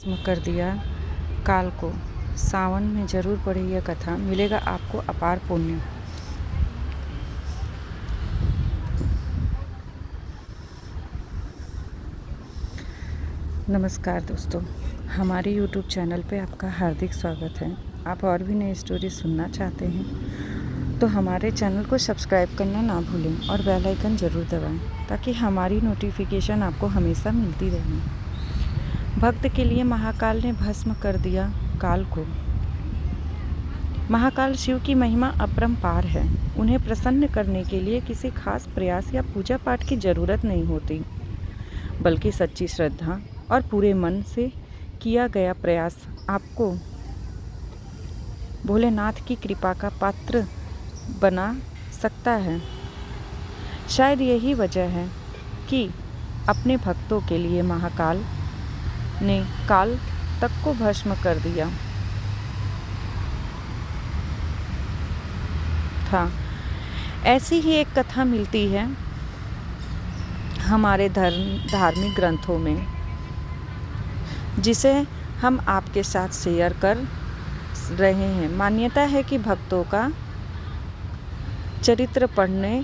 भस्म कर दिया काल को। सावन में जरूर पढ़े यह कथा, मिलेगा आपको अपार पुण्य। नमस्कार दोस्तों, हमारे YouTube चैनल पे आपका हार्दिक स्वागत है। आप और भी नई स्टोरी सुनना चाहते हैं तो हमारे चैनल को सब्सक्राइब करना ना भूलें और बेल आइकन ज़रूर दबाएं ताकि हमारी नोटिफिकेशन आपको हमेशा मिलती रहे। भक्त के लिए महाकाल ने भस्म कर दिया काल को। महाकाल शिव की महिमा अपरंपार है। उन्हें प्रसन्न करने के लिए किसी खास प्रयास या पूजा पाठ की जरूरत नहीं होती, बल्कि सच्ची श्रद्धा और पूरे मन से किया गया प्रयास आपको भोलेनाथ की कृपा का पात्र बना सकता है। शायद यही वजह है कि अपने भक्तों के लिए महाकाल ने काल तक को भस्म कर दिया था। ऐसी ही एक कथा मिलती है हमारे धार्मिक ग्रंथों में, जिसे हम आपके साथ शेयर कर रहे हैं। मान्यता है कि भक्तों का चरित्र पढ़ने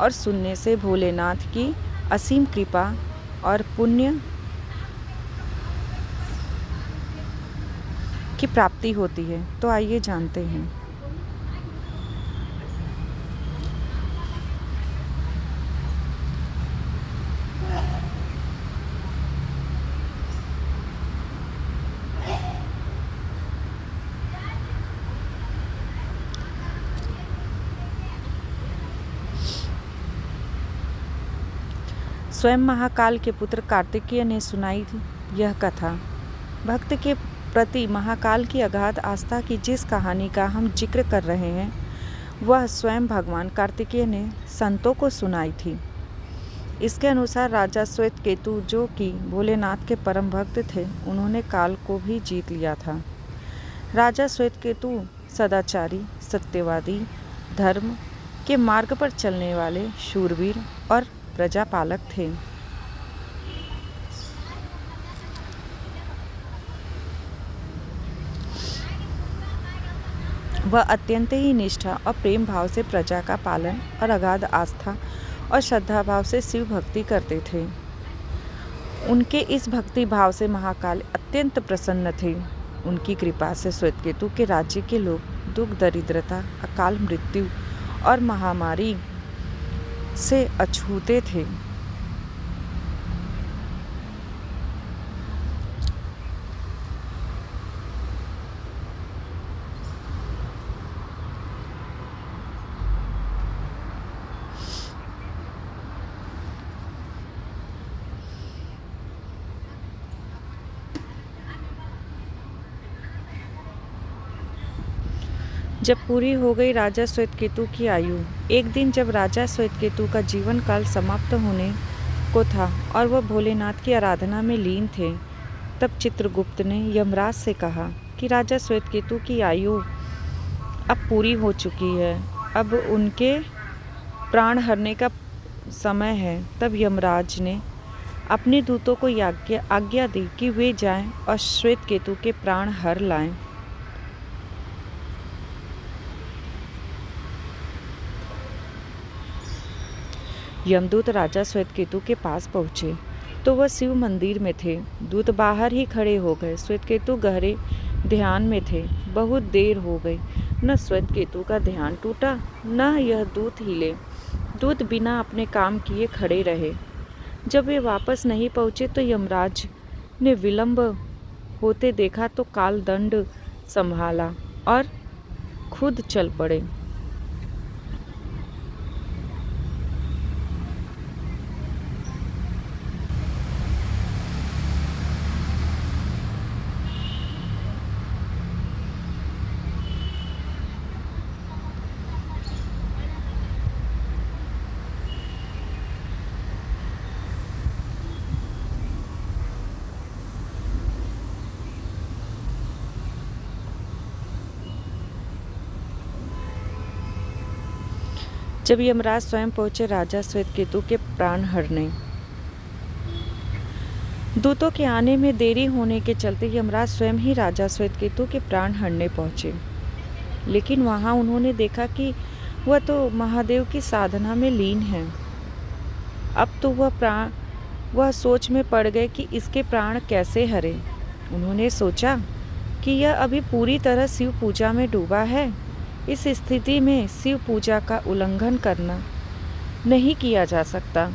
और सुनने से भोलेनाथ की असीम कृपा और पुण्य की प्राप्ति होती है। तो आइए जानते हैं। स्वयं महाकाल के पुत्र कार्तिकेय ने सुनाई थी यह कथा। भक्त के प्रति महाकाल की अगाध आस्था की जिस कहानी का हम जिक्र कर रहे हैं, वह स्वयं भगवान कार्तिकेय ने संतों को सुनाई थी। इसके अनुसार राजा श्वेतकेतु, जो कि भोलेनाथ के परम भक्त थे, उन्होंने काल को भी जीत लिया था। राजा श्वेतकेतु सदाचारी, सत्यवादी, धर्म के मार्ग पर चलने वाले शूरवीर और प्रजापालक थे। वह अत्यंत ही निष्ठा और प्रेम भाव से प्रजा का पालन और अगाध आस्था और श्रद्धा भाव से शिव भक्ति करते थे। उनके इस भक्ति भाव से महाकाल अत्यंत प्रसन्न थे। उनकी कृपा से श्वेतकेतु के राज्य के लोग दुख, दरिद्रता, अकाल मृत्यु और महामारी से अछूते थे। जब पूरी हो गई राजा श्वेतकेतु की आयु, एक दिन जब राजा श्वेतकेतु का जीवन काल समाप्त होने को था और वह भोलेनाथ की आराधना में लीन थे, तब चित्रगुप्त ने यमराज से कहा कि राजा श्वेतकेतु की आयु अब पूरी हो चुकी है, अब उनके प्राण हरने का समय है। तब यमराज ने अपने दूतों को आज्ञा दी कि वे जाएं और श्वेतकेतु के प्राण हर लाएं। यमदूत राजा श्वेतकेतु के पास पहुँचे तो वह शिव मंदिर में थे। दूत बाहर ही खड़े हो गए। श्वेतकेतु गहरे ध्यान में थे। बहुत देर हो गई, न श्वेतकेतु का ध्यान टूटा, न यह दूत हिले। दूत बिना अपने काम किए खड़े रहे। जब वे वापस नहीं पहुँचे तो यमराज ने विलंब होते देखा तो काल दंड संभाला और खुद चल पड़े। जब यमराज स्वयं पहुंचे राजा श्वेतकेतु के प्राण हरने, दूतों के आने में देरी होने के चलते यमराज स्वयं ही राजा श्वेतकेतु के प्राण हरने पहुँचे। लेकिन वहाँ उन्होंने देखा कि वह तो महादेव की साधना में लीन है। अब तो वह सोच में पड़ गए कि इसके प्राण कैसे हरे। उन्होंने सोचा कि यह अभी पूरी तरह शिव पूजा में डूबा है। इस स्थिति में शिव पूजा का उल्लंघन करना नहीं किया जा सकता।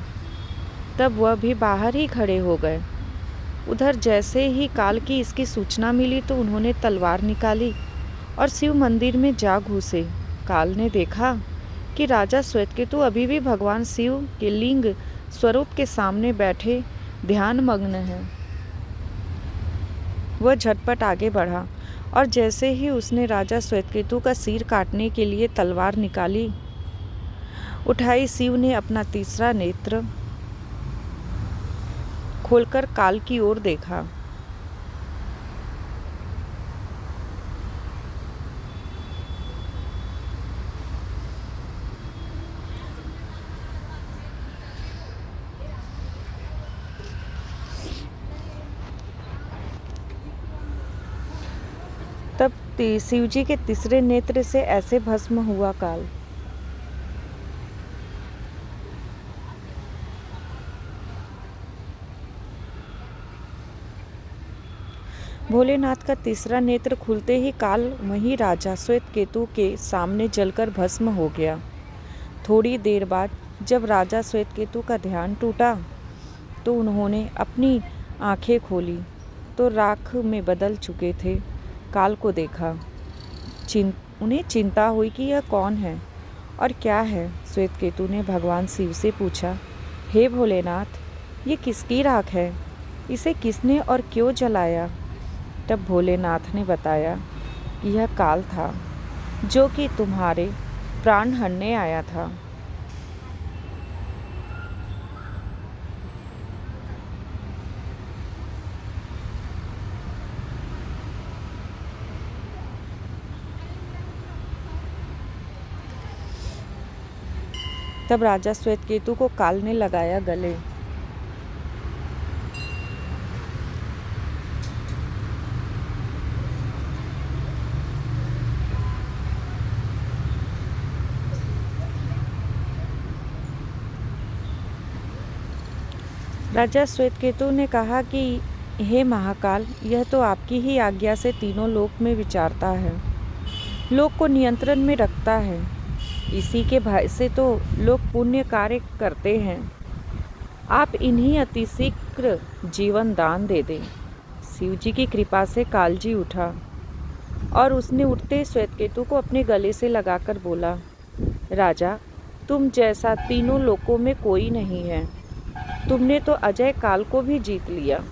तब वह भी बाहर ही खड़े हो गए। उधर जैसे ही काल की इसकी सूचना मिली तो उन्होंने तलवार निकाली और शिव मंदिर में जा घुसे। काल ने देखा कि राजा श्वेतकेतु अभी भी भगवान शिव के लिंग स्वरूप के सामने बैठे ध्यान मग्न हैं। वह झटपट आगे बढ़ा और जैसे ही उसने राजा श्वेतकेतु का सिर काटने के लिए तलवार उठाई, शिव ने अपना तीसरा नेत्र खोलकर काल की ओर देखा। तब शिवजी के तीसरे नेत्र से ऐसे भस्म हुआ काल। भोलेनाथ का तीसरा नेत्र खुलते ही काल वहीं राजा श्वेतकेतु के सामने जलकर भस्म हो गया। थोड़ी देर बाद जब राजा श्वेतकेतु का ध्यान टूटा तो उन्होंने अपनी आंखें खोली तो राख में बदल चुके थे। काल को देखा। उन्हें चिंता हुई कि यह कौन है और क्या है। श्वेतकेतु ने भगवान शिव से पूछा, हे भोलेनाथ, ये किसकी राख है? इसे किसने और क्यों जलाया? तब भोलेनाथ ने बताया कि यह काल था जो कि तुम्हारे प्राण हरने आया था। तब राजा श्वेतकेतु को काल ने लगाया गले। राजा श्वेतकेतु ने कहा कि हे महाकाल, यह तो आपकी ही आज्ञा से तीनों लोक में विचारता है, लोक को नियंत्रण में रखता है। इसी के भय से तो लोग पुण्य कार्य करते हैं। आप इन्हीं अतिशीघ्र जीवन दान दे दें। शिवजी की कृपा से कालजी उठा और उसने उठते श्वेतकेतु को अपने गले से लगाकर बोला, राजा, तुम जैसा तीनों लोकों में कोई नहीं है। तुमने तो अजय काल को भी जीत लिया।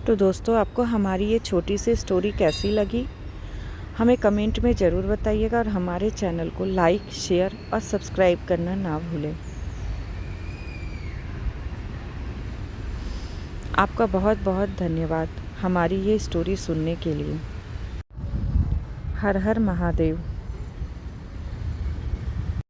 तो दोस्तों, आपको हमारी ये छोटी सी स्टोरी कैसी लगी हमें कमेंट में ज़रूर बताइएगा और हमारे चैनल को लाइक, शेयर और सब्सक्राइब करना ना भूलें। आपका बहुत बहुत धन्यवाद हमारी ये स्टोरी सुनने के लिए। हर हर महादेव।